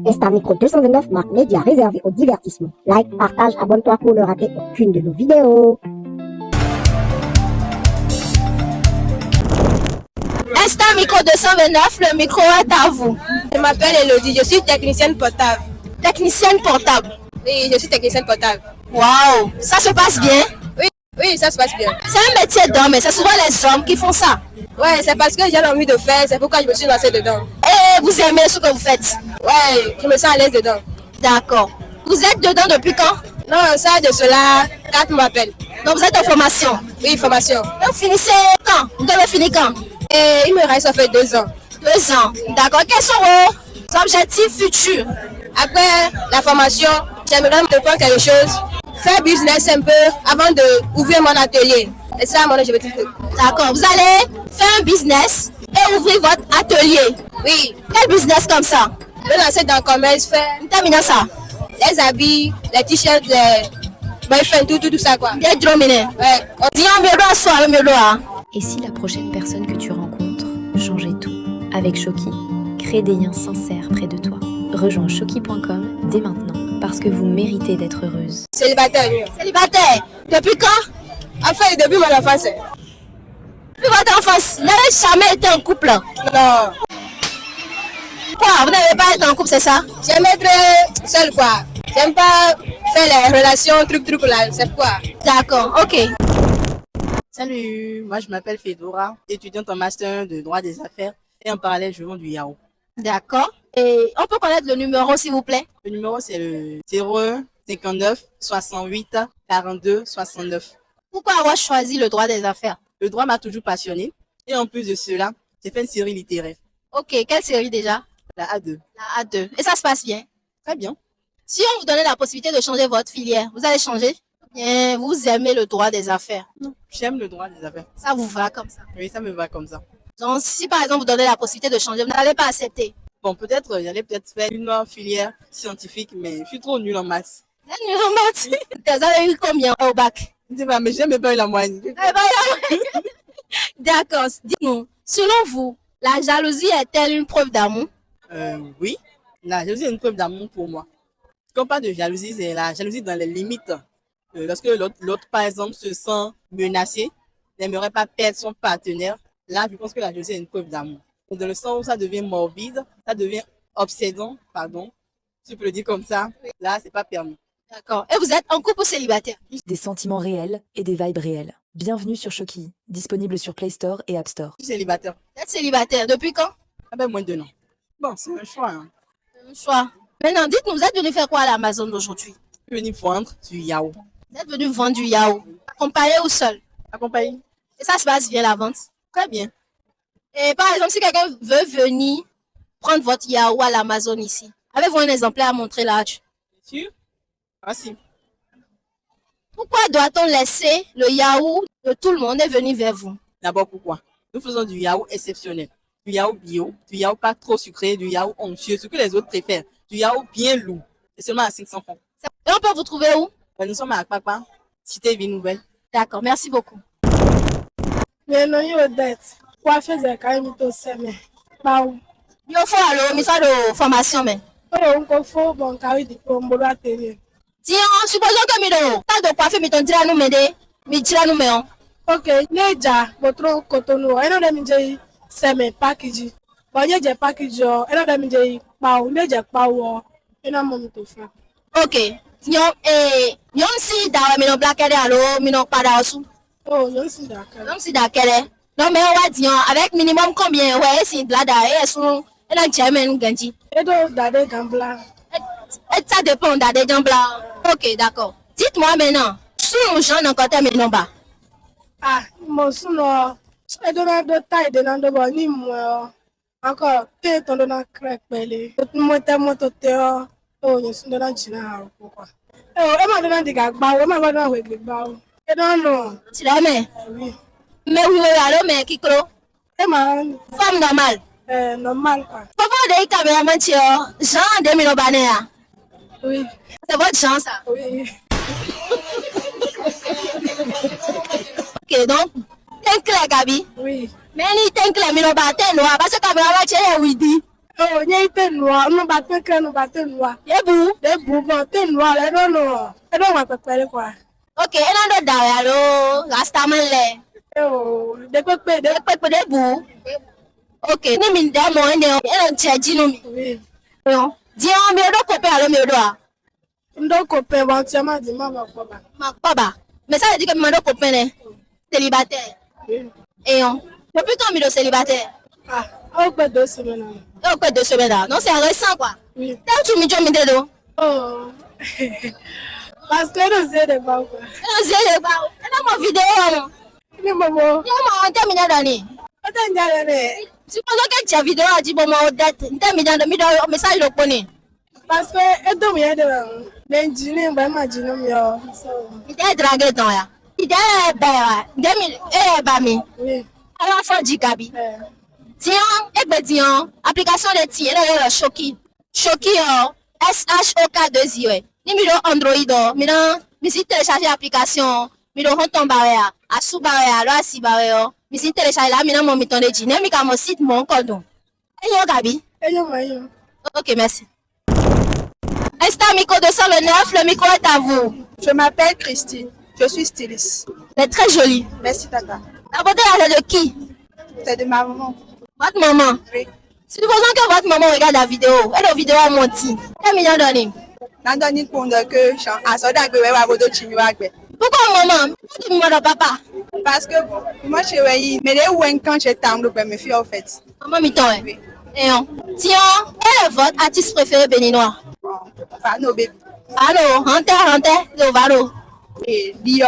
Insta Micro 229 marque média réservé au divertissement. Like, partage, abonne-toi pour ne rater aucune de nos vidéos. Insta Micro 229, le micro est à vous. Je m'appelle Elodie, je suis technicienne portable. Technicienne portable. Oui, je suis technicienne portable. Waouh, ça se passe bien? Oui, ça se passe bien. C'est un métier d'homme, mais c'est souvent les hommes qui font ça. Ouais, c'est parce que j'ai envie de faire, c'est pourquoi je me suis lancée dedans. Et vous aimez ce que vous faites? Ouais, je me sens à l'aise dedans. D'accord. Vous êtes dedans depuis quand? Non, ça de cela, 4 m'appellent. Donc vous êtes en formation? Oui, formation. Et vous finissez quand? Vous devez finir quand? Et il me reste, ça fait 2 ans. 2 ans. D'accord. Quels sont vos objectifs futurs? Après la formation, j'aimerais me prendre quelque chose, faire business un peu avant d'ouvrir mon atelier. Et ça, mon objectif. D'accord. Vous allez faire un business et ouvrir votre atelier. Oui. Quel business comme ça? Je vais lancer dans le commerce, faire Terminez ça. les habits, les t-shirts, les boyfriends, tout ça quoi. Bien drominé. Ouais. Dis un mieux à soi, un mieux à. Et si la prochaine personne que tu rencontres changeait tout? Avec Choki, crée des liens sincères près de toi. Rejoins choki.com dès maintenant parce que vous méritez d'être heureuse. Célibataire, oui. Célibataire. Depuis quand? Enfin, depuis mon enfance. Depuis votre enfance. Vous n'avez jamais été en couple? Non. Quoi? Vous n'avez pas été en couple, c'est ça? J'aime être seule quoi. J'aime pas faire les relations, truc là, c'est quoi. D'accord, ok. Salut, moi je m'appelle Fedora, étudiante en master de droit des affaires et en parallèle je vends du yaourt. D'accord. Et on peut connaître le numéro s'il vous plaît? Le numéro c'est le 01 59 68 42 69. Pourquoi avoir choisi le droit des affaires? Le droit m'a toujours passionné et en plus de cela, j'ai fait une série littéraire, Ok, quelle série déjà? la A2. La A2. Et ça se passe bien? Très bien. Si on vous donnait la possibilité de changer votre filière, vous allez changer? Bien, vous aimez le droit des affaires. J'aime le droit des affaires. Ça vous va comme ça. Oui, ça me va comme ça. Donc, si par exemple vous donnez la possibilité de changer, vous n'allez pas accepter. Bon, peut-être, j'allais peut-être faire une filière scientifique, mais je suis trop nulle en maths. Vous êtes nul en maths. Vous avez eu combien au bac? Je sais pas, mais j'ai même pas eu la moyenne. D'accord. Dites-nous, selon vous, la jalousie est-elle une preuve d'amour? Oui, la jalousie est une preuve d'amour pour moi. Quand on parle de jalousie, c'est la jalousie dans les limites. Lorsque l'autre, par exemple, se sent menacé, n'aimerait pas perdre son partenaire, là, je pense que la jalousie est une preuve d'amour. Donc, dans le sens où ça devient morbide, ça devient obsédant, pardon, si je peux le dire comme ça, là, c'est pas permis. D'accord. Et vous êtes en couple ou célibataire? Des sentiments réels et des vibes réelles. Bienvenue sur Choki, disponible sur Play Store et App Store. Je suis célibataire. Vous êtes célibataire. Depuis quand? Ah ben, moins de 2 ans. Bon, c'est un choix. Hein. Un choix. Maintenant, dites-nous, vous êtes venu faire quoi à l'Amazon d'aujourd'hui? Je suis venu vendre du yaourt. Vous êtes venu vendre du yaourt. Accompagné ou seul? Accompagné. Et ça se passe bien la vente? Très bien. Et par exemple, si quelqu'un veut venir prendre votre yaourt à l'Amazon ici, avez-vous un exemplaire à montrer là? Bien sûr. Merci. Pourquoi doit-on laisser le yaourt de tout le monde et venir vers vous? D'abord, pourquoi? Nous faisons du yaourt exceptionnel. Du yaourt bio, du yaourt pas trop sucré, du yaourt onctueux, ce que les autres préfèrent. Du yaourt bien lourd. Et seulement à 500 francs. Et on peut vous trouver où? Nous sommes à Papa, Cité Ville Nouvelle. D'accord, merci beaucoup. Meno yo det. Kwa feze ka mi to seme. Bawo. Yo fo alo, mi sa de formation mais. O nko fo bon ka wi di pombolo atelier. Tiens, supposons que mi do, ta de coiffer mi ton tira nous m'aider, mi tira nous mais. Ok, neja botro kotonu. Eno de mi je seme package. Bo ye je package o. Eno de mi je bawo, neja bawo. Eno mo mi to fa. Ok. Nyom si dawe mi no blackere alo, mi no pada osu. Oh, yo si da ka. Nyom si dakere. Non mais on va dire avec minimum combien ouais si blada et son et la German ganji. Edo dade gambla. Et ça dépend des gens blancs. Ok, d'accord. Dites-moi maintenant, si on j'en encore mes nombres. Ah, mo suno. Edo na do tai de na do bo ni mo. Encore te ton do na crack pele. Mo te mo to te o. Oh, yo suno na jina ha ko. E ma do na diga gba o, ma do na we gba o. E don no. Tu l'as mais Oui. mais oui alors mais qui cro? E ma Femme normale. normal quoi. Pourquoi des caméramans tio? Jean de mi no banea. Oui. C'est votre chance ça. Oui. Ok, donc t'es clair Gabi. Oui. Mais ni t'es clair mi no ba t'es noir parce que caméraman tio est oui dit. Oh, il y a été noir. Nous battons que nous battons noir. Yebu. Des boubons, t'es noir. Et non, non. Et non, on va pas parler quoi. Ok, ena do dawe alo rastaman le. Oh, des pépés, des Pepe de bu. Ok, ni min da mo ene ena cheji no mi. oui. Yo. Di on mi do kope alo mi do a. Donc, on peut éventuellement dire, maman, papa. Ma baba. Mais ça veut dire que mi do kope ne célibataire. Oui. Et on. Depuis quand mi do célibataire? Ah, on peut 2 semaines. Oh, quoi 2 semaines là. Non, c'est récent quoi. Oui. T'as tu mi jo mi de do. Oh. Parce que nous sommes des banques. Ena zele ba. Ena mo video mo. Ni maman. Yo mo on termine dani. Attends, regardez. Supposons que tu as vidéo a dit bon moi date. Nta mi do message lo poni. Parce que, et donc, il y a des ingénieurs, vraiment, ingénieurs. Mi de drague ton ya. Ide ba. De mi ba mi. Oui. Ala fo jikabi. Tiens, Dion, application de Tiens, là, Shoki. Shoki, SHOK2I, numéro Android, mi si télécharger l'application, mi do honton barrière, à sous barrière, là, si barrière, mi si télécharger là, mi nan mon miton de Jine, mi ka mon site, mon cordon. Et yo, Gabi. Et yo, mayo. Ok, merci. Insta Micro 229, le micro est à vous. Je m'appelle Christine. Je suis styliste. Elle est très jolie. Merci, Tata. La beauté, elle est de qui? C'est de ma maman. Votre maman. Oui. Supposons que votre maman regarde la vidéo. Elle a vidéo à monter. Elle m'a donné. Nandoni Kondo que à Sodagbe wa bodo chimiwagbe. Pourquoi maman? Pourquoi maman papa? Parce que bon, moi je suis mais les ouin quand j'étais en groupe me fille en fait. Maman mi-temps. Oui. Et on. Tiens, quel est votre artiste préféré béninois? Bon, enfin no baby. Valo, Hunter, Valo. Et Dio.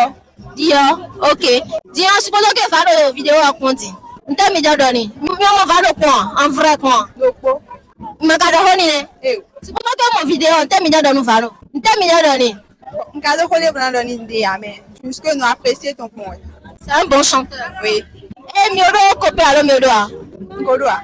Dio, ok. Dio, supposons que Valo vidéo à compter. Nta mi donné. Maman Valo point, en vrai point. Lopo. Magado honine. Eh. Supposons que mon vidéo, nta mi donné Valo. Nta mi donné. Nkado kole bana doni idée mais puisque nous apprécions ton point. C'est un bon chanteur. Oui. Eh, miodo copé alors miodo. Kodoa.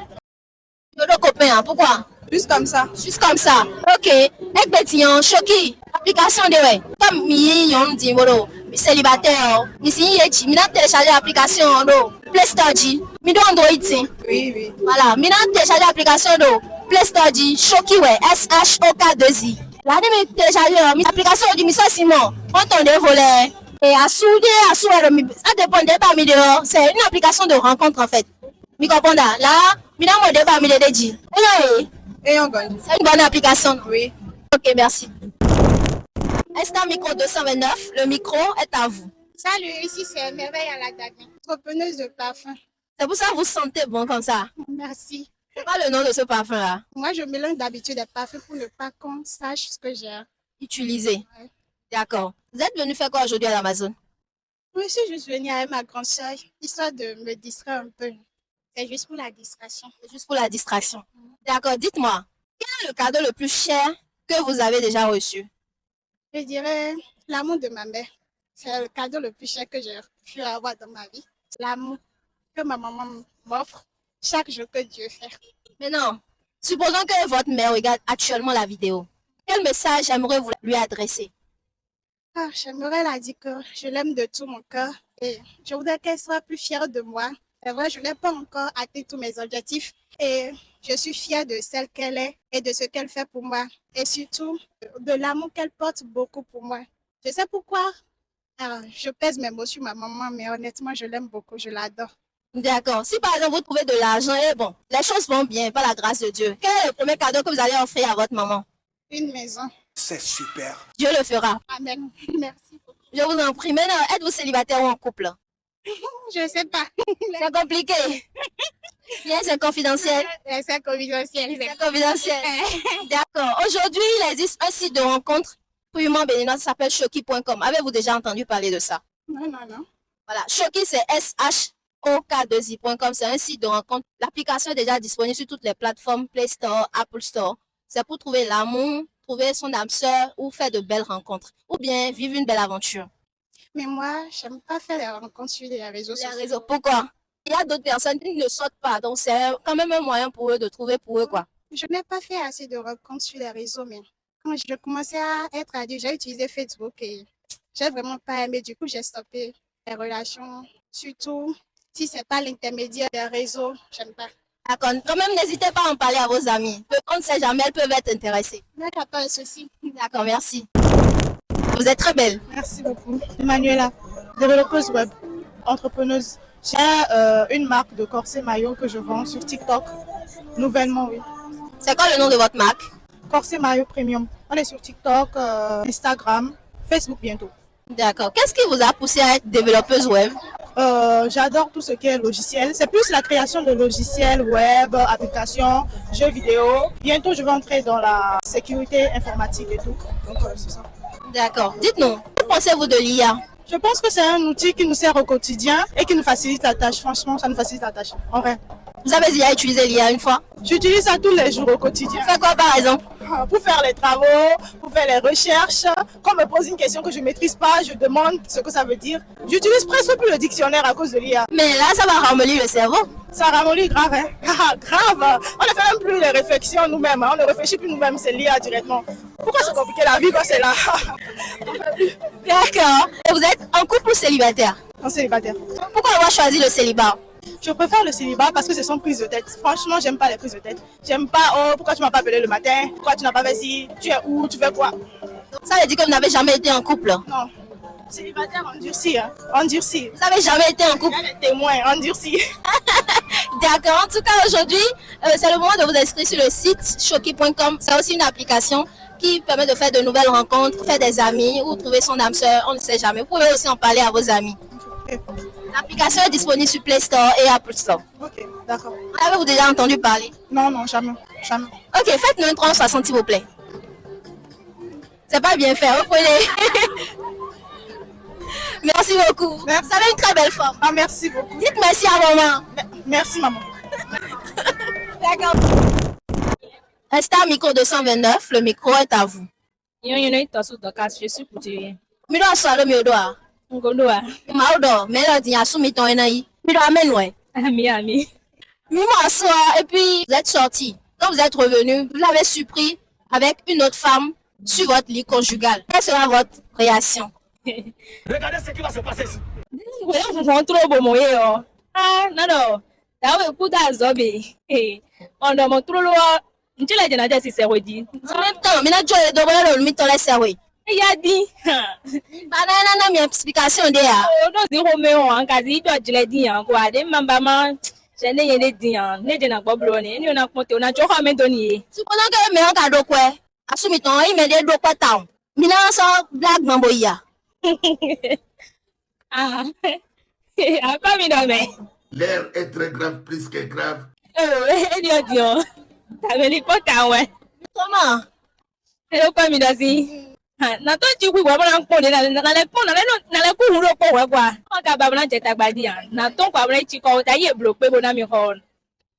Miodo copain, pourquoi? Juste comme ça. Juste comme ça. Ok. Ekbetian, Shoki. Application de ouais. Comme mi yon di moro. Mi célibataire. Mi si yechi. Mi na télécharger l'application do. Play Store ji. Mi do Android ti. Oui, oui. Voilà. Mi na télécharger l'application do. Play Store ji. Shoki ouais. SHOK2I. Là, mi télécharger mi application du mi so Simon. On t'en voler. Et à souder, ça dépend des parmi de. C'est une application de rencontre en fait. Mi comprends là. Mi na mo de parmi de deji. Et on gagne. C'est une bonne application. Oui. Ok, merci. Insta Micro 229, le micro est à vous. Salut, ici c'est Merveille à la Dagny, entrepreneuse de parfum. C'est pour ça que vous sentez bon comme ça. Merci. C'est pas le nom de ce parfum-là. Moi, je mélange d'habitude des parfums pour ne pas qu'on sache ce que j'ai. Utilisé. Ouais. D'accord. Vous êtes venu faire quoi aujourd'hui à l'Amazon? Je suis juste venue avec ma grande sœur, histoire de me distraire un peu. C'est juste pour la distraction. C'est juste pour la distraction. D'accord. Dites-moi, quel est le cadeau le plus cher que vous avez déjà reçu? Je dirais l'amour de ma mère. C'est le cadeau le plus cher que j'ai pu avoir dans ma vie. L'amour que ma maman m'offre chaque jour que Dieu fait. Mais non. Supposons que votre mère regarde actuellement la vidéo. Quel message aimerais-vous lui adresser? Ah, j'aimerais la dire que je l'aime de tout mon cœur et je voudrais qu'elle soit plus fière de moi. C'est vrai, je n'ai pas encore atteint tous mes objectifs et je suis fière de celle qu'elle est et de ce qu'elle fait pour moi et surtout de l'amour qu'elle porte beaucoup pour moi. Je sais pourquoi je pèse mes mots sur ma maman, mais honnêtement, je l'aime beaucoup, je l'adore. D'accord. Si par exemple vous trouvez de l'argent et bon, les choses vont bien par la grâce de Dieu. Quel est le premier cadeau que vous allez offrir à votre maman? Une maison. C'est super. Dieu le fera. Amen. Merci. Je vous en prie. Maintenant, êtes-vous célibataire ou en couple? Je sais pas. C'est compliqué. Bien, c'est confidentiel. C'est confidentiel. C'est confidentiel. D'accord. Aujourd'hui, il existe un site de rencontre purement béninois qui s'appelle Shoki.com. Avez-vous déjà entendu parler de ça? Non, non, non. Voilà. Shoki, c'est SHOK2I.com. C'est un site de rencontre. L'application est déjà disponible sur toutes les plateformes Play Store, Apple Store. C'est pour trouver l'amour, trouver son âme sœur ou faire de belles rencontres. Ou bien vivre une belle aventure. Mais moi, j'aime pas faire les rencontres sur les réseaux Les sociaux. réseaux. Pourquoi? Il y a d'autres personnes qui ne sautent pas. Donc, c'est quand même un moyen pour eux de trouver pour eux, quoi. Je n'ai pas fait assez de rencontres sur les réseaux, mais quand je commençais à être adulte, j'ai utilisé Facebook et j'ai vraiment pas aimé. Du coup, j'ai stoppé les relations. Surtout, si c'est pas l'intermédiaire des réseaux, j'aime pas. D'accord. Quand même, n'hésitez pas à en parler à vos amis. On ne sait jamais, elles peuvent être intéressées. D'accord, pas de souci. D'accord, merci. Vous êtes très belle. Merci beaucoup. Emmanuela, développeuse web, entrepreneuse. J'ai une marque de corset maillot que je vends sur TikTok. Nouvellement, oui. C'est quoi le nom de votre marque? Corset maillot premium. On est sur TikTok, Instagram, Facebook bientôt. D'accord. Qu'est-ce qui vous a poussé à être développeuse web? J'adore tout ce qui est logiciel. C'est plus la création de logiciels web, applications, jeux vidéo. Bientôt, je vais entrer dans la sécurité informatique et tout. Donc, c'est ça. D'accord. Dites-nous, que pensez-vous de l'IA? Je pense que c'est un outil qui nous sert au quotidien et qui nous facilite la tâche. Franchement, ça nous facilite la tâche. En vrai. Vous avez déjà utilisé l'IA une fois? J'utilise ça tous les jours au quotidien. Faites quoi par exemple? Pour faire les travaux, pour faire les recherches. Quand on me pose une question que je ne maîtrise pas, je demande ce que ça veut dire. J'utilise presque plus le dictionnaire à cause de l'IA. Mais là, ça va ramollir le cerveau. Ça ramollit grave, hein? Grave. On ne fait même plus les réflexions nous-mêmes. On ne réfléchit plus nous-mêmes, c'est l'IA directement. Pourquoi se compliquer la vie quand c'est là? D'accord. Et vous êtes en couple ou célibataire? En célibataire. Pourquoi avoir choisi le célibat? Je préfère le célibat parce que c'est sans prise de tête. Franchement, j'aime pas les prises de tête. J'aime pas, oh, pourquoi tu m'as pas appelé le matin? Pourquoi tu n'as pas fait ci? Tu es où? Tu fais quoi? Ça veut dire que vous n'avez jamais été en couple? Non. Célibataire, endurci, hein. Endurci. Vous n'avez jamais été en couple? Il y a des témoins, endurci. D'accord. En tout cas, aujourd'hui, c'est le moment de vous inscrire sur le site choki.com. C'est aussi une application qui permet de faire de nouvelles rencontres, faire des amis ou trouver son âme sœur. On ne sait jamais. Vous pouvez aussi en parler à vos amis. L'application est disponible sur Play Store et Apple Store. Ok, d'accord. Avez-vous déjà entendu parler? Non, non, jamais. Jamais. Ok, faites-nous un 360 s'il vous plaît. C'est pas bien fait, vous prenez. Merci beaucoup. Merci. Vous avez une très belle forme. Ah, merci beaucoup. Dites merci à maman. Merci, maman. D'accord. Star Micro 229, le micro est à vous. Je suis couturier. Mido aswalo mi odoa. Ngodoa. Ma odo, mais là il y a soumis ton enai. Mido amenwe. Ami. Mimo aswa et puis vous êtes sorti. Quand vous êtes revenu, vous l'avez surpris avec une autre femme sur votre lit conjugal. Quelle sera votre réaction? Regardez ce qui va se passer ici. Wewe trop beau moye oh. Ah, non. Dawe kuda zobe. On mo trop lo. Njela jena jesi se wedi. En même temps, mina joye do bolo mi to laisse oui. Ya di. Banana na mi explication de ya. Oh, no si ho me o ankazi do jile di yan kwa de mamba ma jene yene di yan. Ne jena gboblo ni. Ni ona ponte ona jo ha me do ni. Supposons que me on ka do kwe. Asumi ton i me de do kwe town. Mina so black mambo ya. Ah. Ah, pas mi do me. L'air est très grave, plus que grave. Dio. Ta me li pota we. Comment? Hello pas mi do si. Na to ji ku wa bana npo de na le pon na le ku hu ro po we kwa. O ka ba bana jeta gba di an. Na to kwa bana chi ko ta ye blo pe bo na mi ho.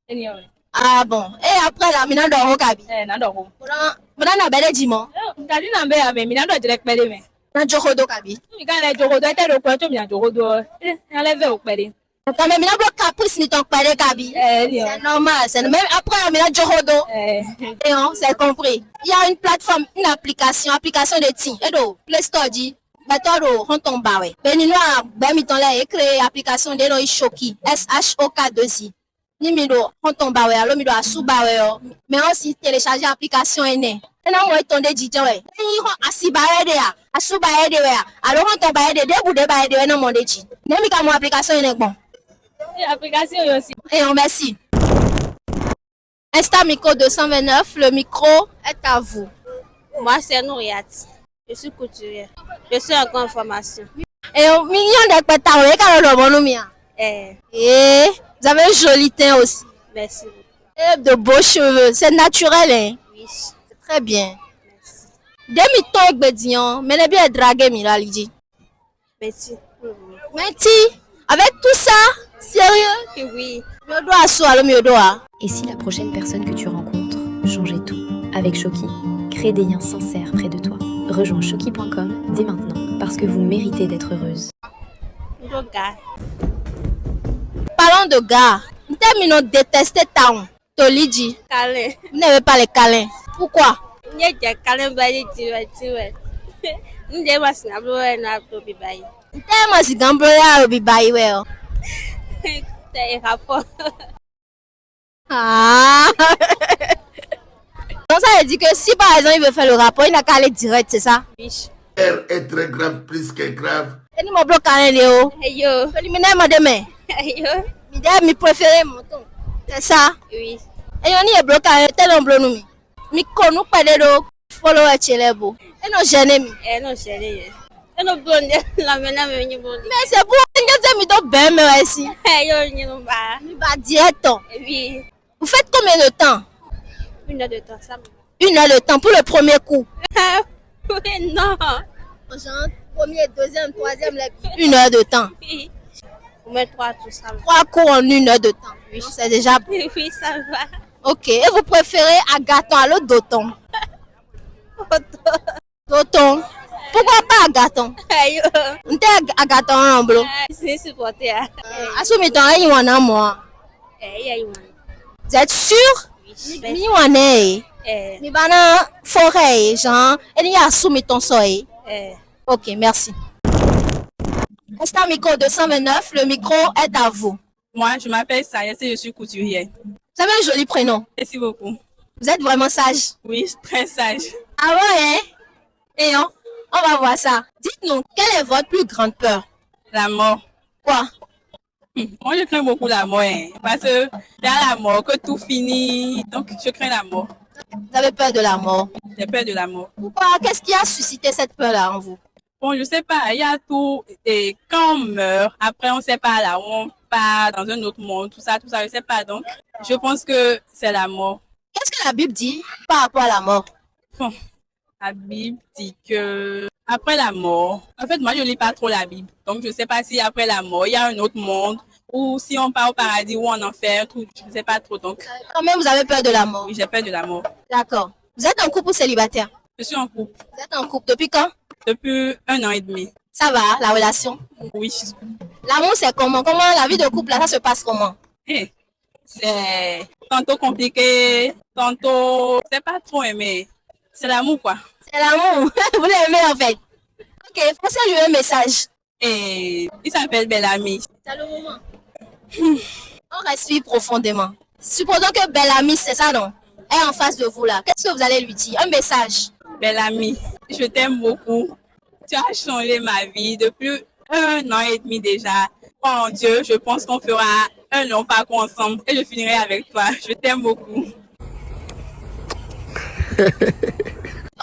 Anyway. Ah bon. Et après là, mina do ho kabi. Na do ho. Bona na bele jimo. Ta di na be ya me mi na do direct pe de me. Na joko do kabi. Mi ka le jogo do te do ko to mi na jogo do. Na le ve o pe de. Quand même, mina bloc caprice ni ton père kabi. C'est normal, c'est même après mina joko do. Et on c'est compris. Il y a une plateforme, une application de ti. Et do Play Store dit Batoro on tombe bawe. Beninoa ba mi ton la créer application de no Shoki, SHOK2I. Ni mi do on tombe bawe, alors mi do asu bawe. Mais aussi télécharger application ene. Et non moi ton de didjan we. Ni ho asibawe de ya, asu bawe de ya. Alors on tombe bawe de bu de bawe de no mon de ji. Ne mi ka mo application ene bon. Application aussi. Et on merci. Star Micro 229, le micro est à vous. Moi, c'est Nouriat. Je suis couturière. Je suis en grande formation. Et au million de pétards, et vous avez un joli teint aussi. Merci. Et de beaux cheveux, c'est naturel, hein? Oui. C'est très bien. Merci. Demi-ton bédion, mais les bien dragué, Mira Lidi. Merci. Merci. Avec tout ça, sérieux? Oui. Et si la prochaine personne que tu rencontres changeait tout? Avec Choki, crée des liens sincères près de toi. Rejoins choki.com dès maintenant parce que vous méritez d'être heureuse. Parlons de gars. Nous terminons de détester Taon. Toliji. Câlin. Vous n'avez pas les câlins. Pourquoi? Ah. Donc ça veut dire que si par exemple il veut faire le rapport, il n'a qu'à aller direct, c'est ça? Oui. R est très grave, plus que grave. Et nous m'en bloquons un léo. Ayo. Préliminaire, ma demain. Ayo. Mi préféré, mon ton. C'est ça? Oui. Et on y est bloqué un tel ombre nous. Mi konou pas de l'eau. Follow a chelebo. Et non gêné mi. Eh non, chérie. Eh non, blonde. La mena me venu blonde. Mais c'est pour que mi do ben me ici. Ayo, ni non ba. Mi ba direct. Oui. Vous faites combien de temps? 1 heure de temps, ça. 1 heure de temps pour le premier coup. Oui, non. Genre, premier, deuxième, troisième, 1 heure de temps. Oui. Vous mettez 3 tout ça. 3 coups en 1 heure de temps. Oui, c'est déjà bon. Oui, ça va. Ok. Et vous préférez Agaton à l'autre Doton? Doton. Pourquoi pas Agaton? Ayo. On t'es Agaton en bleu. C'est supporté. Assumez ton aïe ou en moi. Eh, ayo. Vous êtes sûr? Oui. Mi wane. Eh. Mi bana forêt, genre. Et ni assumez ton seuil. Eh. Ok, merci. Esther Micro 229, le micro est à vous. Moi, je m'appelle Sayes et je suis couturière. Vous avez un joli prénom. Merci beaucoup. Vous êtes vraiment sage. Oui, très sage. Ah ouais, hein? Et on va voir ça. Dites-nous, quelle est votre plus grande peur? La mort. Quoi? Moi, je crains beaucoup la mort, hein, parce que c'est à la mort que tout finit. Donc, je crains la mort. Vous avez peur de la mort. J'ai peur de la mort. Pourquoi? Qu'est-ce qui a suscité cette peur-là en vous? Bon, je sais pas, il y a tout. Et quand on meurt, après, on sait pas là où on part dans un autre monde, tout ça, je sais pas. Donc, je pense que c'est la mort. Qu'est-ce que la Bible dit par rapport à la mort? Bon, la Bible dit que après la mort, en fait, moi, je lis pas trop la Bible. Donc, je sais pas si après la mort, il y a un autre monde ou si on part au paradis ou en enfer, tout, je sais pas trop. Donc, Quand même, vous avez peur de la mort. oui, j'ai peur de la mort. D'accord. Vous êtes en couple ou célibataire? Je suis en couple Vous êtes en couple depuis quand? depuis 1 an et demi. Ça va, la relation? Oui. L'amour, c'est comment? Comment la vie de couple, là, ça se passe comment? Eh, c'est tantôt compliqué, tantôt, c'est pas trop aimé. C'est l'amour, quoi. C'est l'amour. Vous l'aimez en fait. Ok, passez-lui un message. Et il s'appelle Bellamy. C'est le moment. On respire profondément. Supposons que Bellamy, c'est ça, non? Est en face de vous là. Qu'est-ce que vous allez lui dire? Un message. Bellamy, je t'aime beaucoup. Tu as changé ma vie depuis 1 an et demi déjà. Oh mon Dieu, je pense qu'on fera un long parcours ensemble et je finirai avec toi. Je t'aime beaucoup.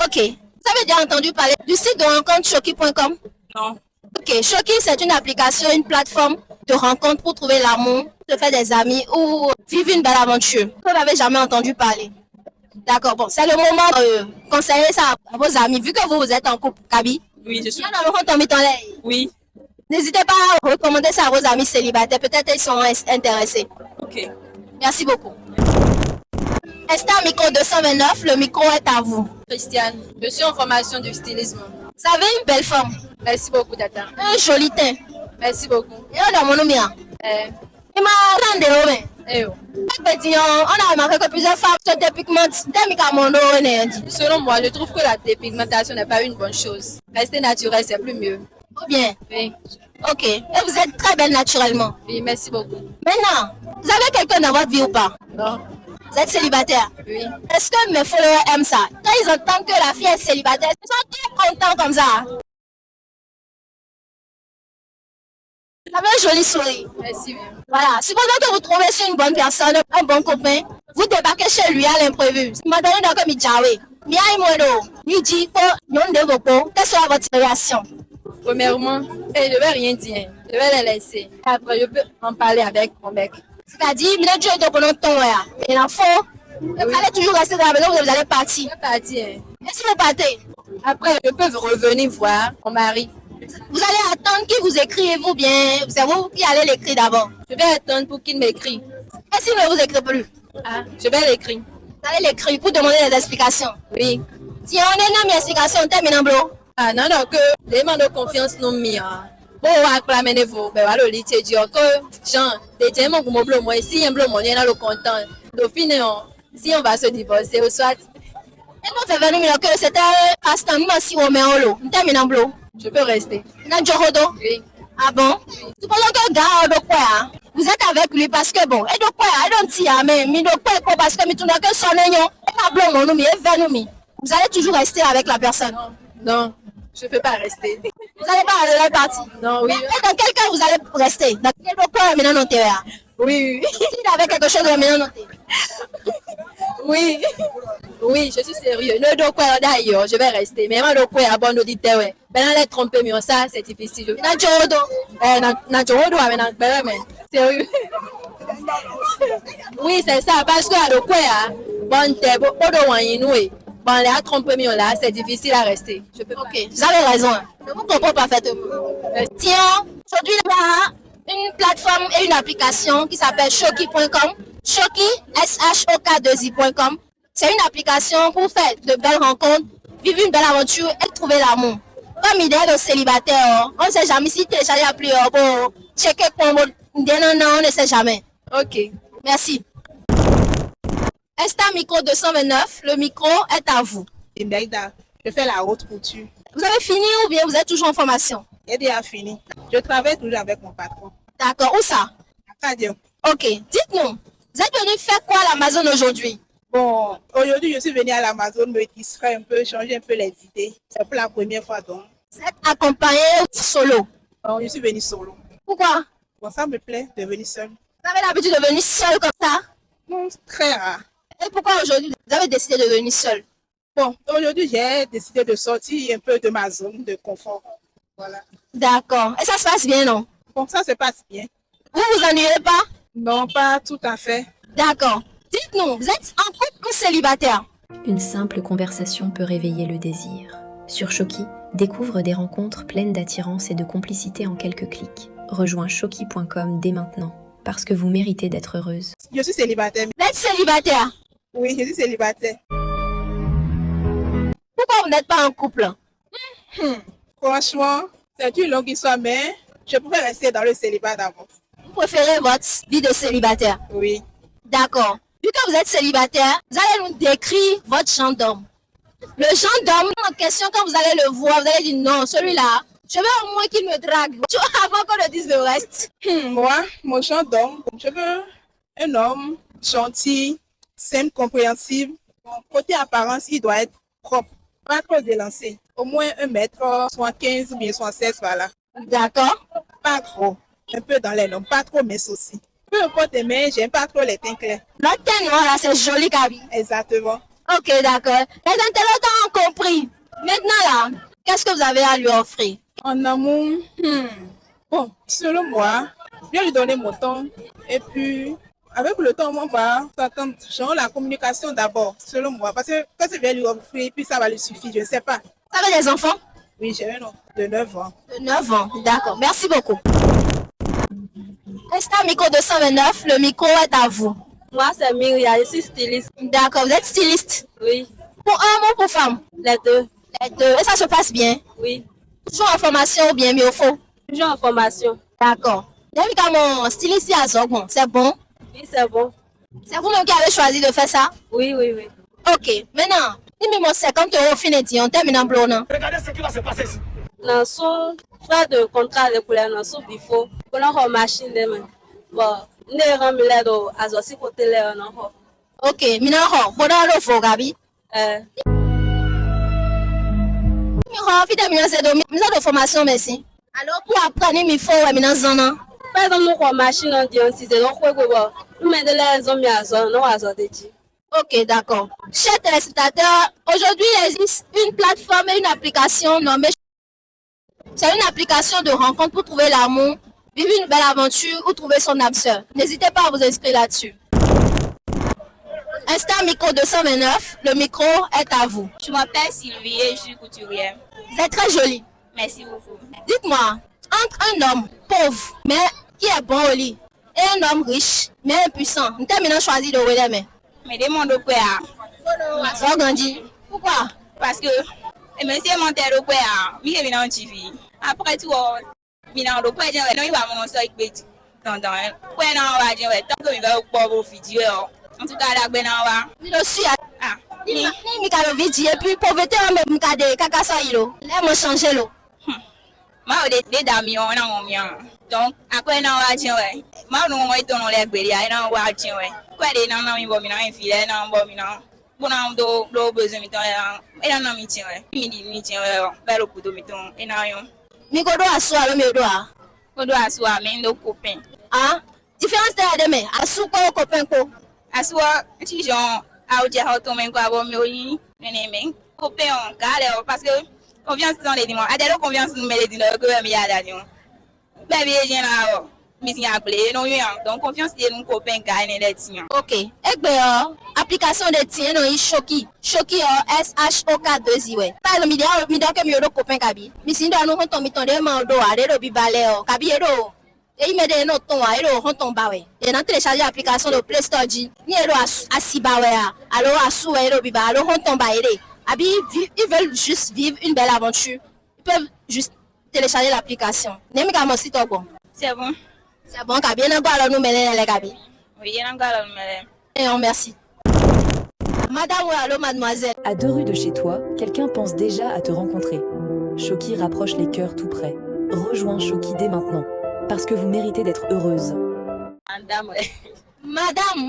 Ok. Vous avez déjà entendu parler du site de rencontre Choki.com? Non. Ok, Choki, c'est une application, une plateforme de rencontre pour trouver l'amour, se faire des amis ou vivre une belle aventure. Vous n'avez jamais entendu parler. D'accord, bon, c'est le moment de conseiller ça à vos amis, vu que vous êtes en couple, Kabi. Oui, je suis. Oui. N'hésitez pas à recommander ça à vos amis célibataires, peut-être ils sont intéressés. Ok. Merci beaucoup. Esther Micro 229, le micro est à vous. Christiane, je suis en formation du stylisme. Vous avez une belle forme. Merci beaucoup, Tata. Un joli teint. Merci beaucoup. Et on a mon nom. Il m'a rendu au on a remarqué que plusieurs femmes se dépigmentent. Selon moi, je trouve que la dépigmentation n'est pas une bonne chose. Rester naturel, c'est plus mieux. Bien. Oui. Ok. Et vous êtes très belle naturellement. Oui, merci beaucoup. Maintenant, vous avez quelqu'un dans votre vie ou pas? Non. Vous êtes célibataire? Oui. Est-ce que mes followers aiment ça? Quand ils entendent que la fille est célibataire, ils sont très contents comme ça. Vous avez un joli sourire. Merci. Voilà. Supposons que vous trouvez sur une bonne personne, un bon copain, vous débarquez chez lui à l'imprévu. Maintenant, donc, quelle sera votre réaction? Premièrement, je ne vais rien dire. Je vais les laisser. Après, je peux en parler avec mon mec. C'est-à-dire, Dieu est pendant ton là. Il en faut. Vous allez toujours rester dans la maison, vous allez partir. Je vais partir. Et si vous partez? Après, je peux revenir voir mon mari. Vous allez attendre qu'il vous écrive ou bien c'est vous qui allez l'écrire d'abord? Je vais attendre pour qu'il m'écrit. Et s'il ne vous écrit plus? Ah, je vais l'écrire. Vous allez l'écrire pour demander des explications? Oui. Si on est une explication, on termine en bloc. Ah non, non, que les demandes de confiance non mis. Bon, on va acclamer vous. Ben voilà, le lit, c'est dur. Que, genre, les diamants comme bleu, moi, si un bleu, moi, il y en a le content. Dauphine, si on va se divorcer, ou soit. Et nous fait venir que c'était un instant, si on met en l'eau. On termine en bloc. Je peux rester. Nanjorodo? Oui. Ah bon? Supposons que gars de quoi? Vous Vous êtes avec lui parce que bon, et donc quoi, I don't see, mais donc quoi, parce que mi tourne que son agnon, et pas blanc, mon nom, et venez. Vous allez toujours rester avec la personne. Non, je ne peux pas rester. Vous n'allez pas aller la partie. Non, oui. Et dans quel cas vous allez rester? Dans quel cas maintenant non t'es là? Oui, oui. S'il avait quelque chose de maintenant non t'es. Oui. Oui, je suis sérieux. Ne donc quoi d'ailleurs, je vais rester. Mais moi, donc quoi, à bon auditeur, ouais. Maintenant, les tromper, mais ça, c'est difficile. Nanjorodo. Nanjorodo, mais sérieux. Oui, c'est ça, parce que à quoi, bon, t'es bon, bon, les tromper, mais là, c'est difficile à rester. Je peux pas. Ok, vous avez raison. Je vous comprends parfaitement. Tiens, aujourd'hui, il y a une plateforme et une application qui s'appelle Shoki.com. Shoki, SHOK2I.com. C'est une application pour faire de belles rencontres, vivre une belle aventure et trouver l'amour. Comme idée de célibataire, on ne sait jamais si télécharger l'appli pour checker pour non, on ne sait jamais. Ok. Merci. Insta Micro 229, le micro est à vous. Je fais la haute couture. Vous avez fini ou bien vous êtes toujours en formation? J'ai déjà fini. Je travaille toujours avec mon patron. D'accord, où ça? À Cadio. Ok, dites-nous, vous êtes venu faire quoi à l'Amazon aujourd'hui? Bon, aujourd'hui, je suis venue à l'Amazon me distraire un peu, changer un peu les idées. C'est pour la première fois donc. Vous êtes accompagné ou solo? Non, je suis venue solo. Pourquoi? Bon, ça me plaît de venir seule. Vous avez l'habitude de venir seul comme ça? Non, c'est très rare. Et pourquoi aujourd'hui vous avez décidé de venir seul? Bon, aujourd'hui, j'ai décidé de sortir un peu de ma zone de confort. Voilà. D'accord. Et ça se passe bien, non? Bon, ça se passe bien. Vous vous ennuyez pas? Non, pas tout à fait. D'accord. Dites-nous, vous êtes en couple ou célibataire? Une simple conversation peut réveiller le désir. Sur Shoki, découvre des rencontres pleines d'attirance et de complicité en quelques clics. Rejoins Shoki.com dès maintenant, parce que vous méritez d'être heureuse. Je suis célibataire. Vous êtes célibataire? Oui, je suis célibataire. Pourquoi vous n'êtes pas en couple? Franchement, c'est une longue histoire, mais je pourrais rester dans le célibat d'abord. Vous préférez votre vie de célibataire? Oui. D'accord. Vu que vous êtes célibataire, vous allez nous décrire votre genre d'homme. Le genre d'homme en question, quand vous allez le voir, vous allez dire non, celui-là, je veux au moins qu'il me drague. Avant qu'on ne dise le reste. Moi, mon genre d'homme, je veux un homme gentil, simple, compréhensible. Mon côté apparence, il doit être propre, pas trop délancé. Au moins 1m75 ou bien 76, voilà. D'accord. Pas trop. Un peu dans les normes, pas trop mince aussi. Peu importe les mains, j'aime pas trop les teints clairs. Notre teint noir là, c'est joli, Kaby. Exactement. Ok, d'accord. Les internautes ont compris. Maintenant là, qu'est-ce que vous avez à lui offrir? En amour, bon, selon moi, je vais lui donner mon temps. Et puis, avec le temps, on va s'attendre. Genre la communication d'abord, selon moi. Parce que quand je vais lui offrir, puis ça va lui suffire, je ne sais pas. Vous avez des enfants? Oui, j'ai un enfant de 9 ans. De 9 ans, d'accord. Merci beaucoup. Insta Micro 229, le micro est à vous. Moi, c'est Myria, je suis styliste. D'accord, vous êtes styliste? Oui. Pour homme ou pour femme? Les deux. Les deux. Et ça se passe bien? Oui. Toujours en formation ou bien mieux au faux? Toujours en formation. D'accord. J'ai vu que mon styliste ici à Zogmon, c'est bon? Oui, c'est bon. C'est vous-même qui avez choisi de faire ça? Oui, oui, oui. Ok, maintenant, dis-moi 50 € fini, on termine en blonde. Regardez ce qui va se passer ici. Dans son frère de contrat de couleur, dans son bifo, on a une machine de main. Bon, nous avons mis les deux à ce côté là. Ok, maintenant, bon, on a fait Gabi. Nous avons de formation, merci. Alors, pour apprendre, il faut maintenant zona. Par exemple, nous avons une machine en disant si c'est donc quoi nous mettons les hommes à zone, nous à zone de dit. Ok, d'accord. Chers téléspectateurs, aujourd'hui, il existe une plateforme et une application nommée. C'est une application de rencontre pour trouver l'amour, vivre une belle aventure ou trouver son âme sœur. N'hésitez pas à vous inscrire là-dessus. Insta Micro 229, le micro est à vous. Je m'appelle Sylvie et je suis couturière. Vous êtes très jolie. Merci beaucoup. Dites-moi, entre un homme pauvre, mais qui est bon au lit, et un homme riche, mais impuissant, nous terminons choisi de Wéleme. Mais demande au quoi? Pourquoi? Parce que monsieur mon terre au quoi? Il est venu en TV. Après tout, il a un quoi? Il va mon soeur qui tant tant. Quoi non va dire tant que il va au pauvre vidéo. En tout cas, la bonne va. Je suis à ni mi ka vidéo et puis pauvreté on me ka de kaka so ilo. Là moi changer l'eau. Ma de dami on na mia. Donc après na wa chin we. Ma no mo ito no le gberi ai na wa chin we. Kwa de na mi bo mi na infile na bo mi na. Bona do besoin mi ton na mi chin we. Mi chin we pero puto mi ton ina yo. Mi ko do asu alo mi do a. Ko do asu a me ndo copain. Ah, différence de me asu ko copain ko. Asu ti jon a o je ha to men ko abo mi oyin nene men. Copain on kale parce que confiance dans les dimanches. Adèle confiance nous met les dimanches que mi ada dion. Bébé j'ai là mi si appelé non yo donc confiance de nous copain gagne les tiens. OK. Egbe application de tien no Shoki. Shoki SHOK 2 we. Par exemple mi do que mi do copain kabi. Mi si do no honton mi ton de ma do a de bi balé o. Kabi do. E me de no ton a do honton ba we. Et na télécharger application de Play Store ji. Ni do asiba we a. Alo asu we do bi ba alo honton ba ere. Abi, ils veulent juste vivre une belle aventure. Ils peuvent juste télécharger l'application. C'est bon. C'est bon, Kabi. Oui, Et on merci. Madame ou allô, mademoiselle. À 2 rues de chez toi, quelqu'un pense déjà à te rencontrer. Shoki rapproche les cœurs tout près. Rejoins Shoki dès maintenant, parce que vous méritez d'être heureuse. Madame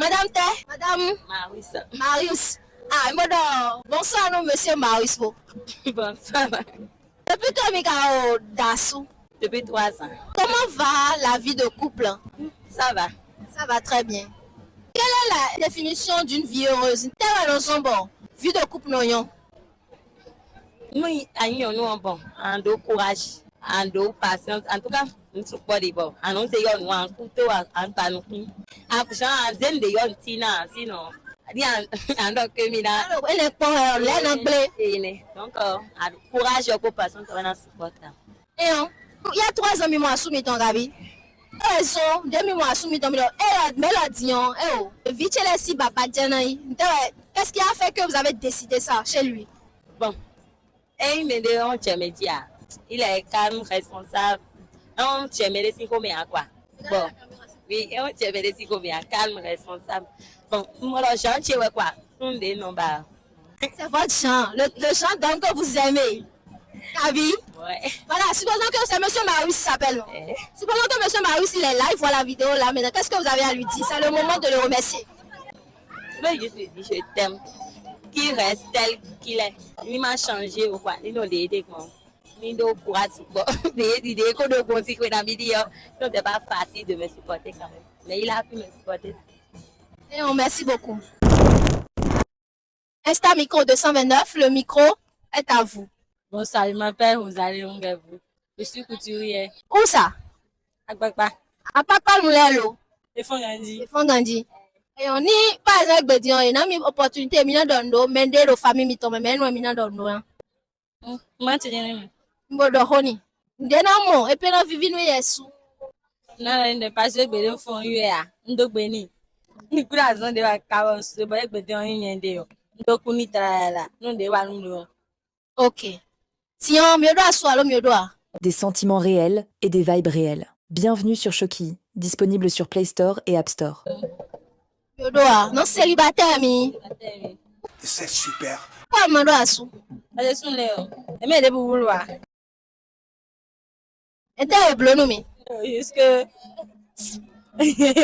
Marius. Ah, bonsoir, nous, monsieur Marius. Bonsoir. Depuis quand Mikao Dassou? Depuis 3 ans. Comment va la vie de couple? Ça va. Ça va très bien. Quelle est la définition d'une vie heureuse? Bon, vie de couple, non? Nous, nous bon, en dos courage, en dos patience. En tout cas, nous sommes pas des bons. En nous, c'est yon, en couteau, en panou. En genre, en zen de yon, sinon. Donc, courage pour personne qui va supporter. Il y a 3 ans, je suis soumis ton gabi. Elles sont 2 mois soumis ton million. Et Mélodion, vite les si papa qu'est-ce qui a fait que vous avez décidé ça chez lui? Bon, il me dit, il est calme, responsable. On tient mes combien quoi? Bon, oui, on tient mes combien calme, responsable. Bon, moi, le chant, tu vois quoi? C'est votre chant, le chant d'homme que vous aimez. Kabi? Ouais. Voilà, supposons que c'est monsieur Marius qui s'appelle. Supposons que monsieur Marius, il est là, il voit la vidéo là, maintenant, qu'est-ce que vous avez à lui dire? C'est le moment de le remercier. Mais je te dis, je t'aime. Qu'il reste tel qu'il est. Il m'a changé ou quoi? Il m'a aidé comment? Il m'a courage. Il m'a qu'on doit continuer dans la vidéo. Donc, c'est pas facile de me supporter quand même. Mais il a pu me supporter. Et on merci beaucoup. Insta Micro 229, le micro est à vous. Bonsoir, je m'appelle Rosalie Ongevu. Je suis couturière. Où ça? À Papa. À Papa Moulelo. Et Fongandi. Fongandi. Et on y, par exemple, Bédion, il y a une opportunité, il y a une mende de famille, il y a une Moi, tu viens. Mbodoroni. Denamo, et puis on vit nous yesu. Non, il n'est pas sûr que nous faisons UA. Nous béni. Nous avons des vacances, nous avons des vacances. Nous avons Ok. Tiens, mieux doit soit mieux doit. Des sentiments réels et des vibes réelles. Bienvenue sur Shoki, disponible sur Play Store et App Store. Mieux doit. Non célibataire mi. C'est super. Quoi mieux doit sou? Allez sur Léo. Et mais les bouloirs. Et t'es bleu nous mi. Jusque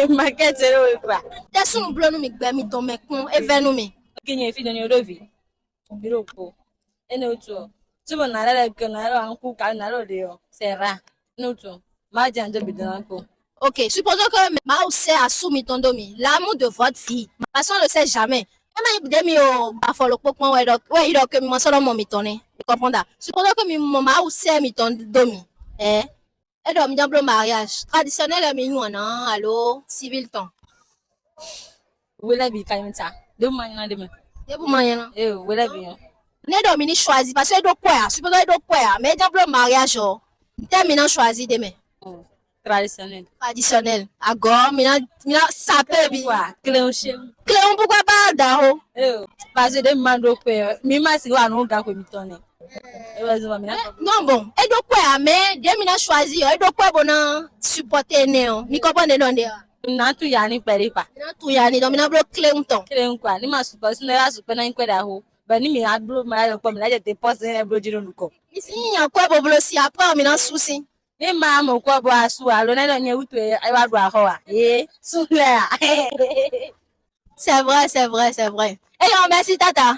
maquette c'est le quoi. T'es sous nous bleu nous mi gbe ton mec con et vers nous mi. Ok, n'y a fille de nos vie. Biroko. Et nous tout. Tu vas n'aller que n'aller en coup car n'aller dehors. C'est rare. Nous tout. Ma diane de bidon coup. Ok, supposons que Mao sait à soumis ton domi, l'amour de votre fille. Parce qu'on ne sait jamais. Même demi au bafolo pokon ouais il doit que mon solo mon mitone. Tu comprends ça? Supposons que mon Mao sait miton domi. Et doit me dire le mariage traditionnel mais nous non, allô, civil ton. Où la vie quand même ça. De moyen demain. De moyen. Où la vie. Ne domini choisi parce que do quoi? Supposons do quoi? Mais dans le mariage terminant choisi demain. Traditionnel. Traditionnel. Agora, mina sapé bi. Cléon chez. Cléon pourquoi pas dao? Parce que demande au père. Mima si wa non ga ko mitone. Non bon, et do quoi mais de mina choisi, et do quoi bona supporter néo. Mi comprendre non de. Na tu yani pere pa. Na tu yani do mina blo Cléon ton. Cléon quoi? Ni ma supporter na la supporter na inkweda ho. Bani mi adblo ma yo comme là je te pose un blo di no ko. Ici y a quoi pour si après on met souci. Ni ma mo ko bo asu a lo na no nye utu e wa do aho a. Sule. C'est vrai, c'est vrai, c'est vrai. Et on merci tata.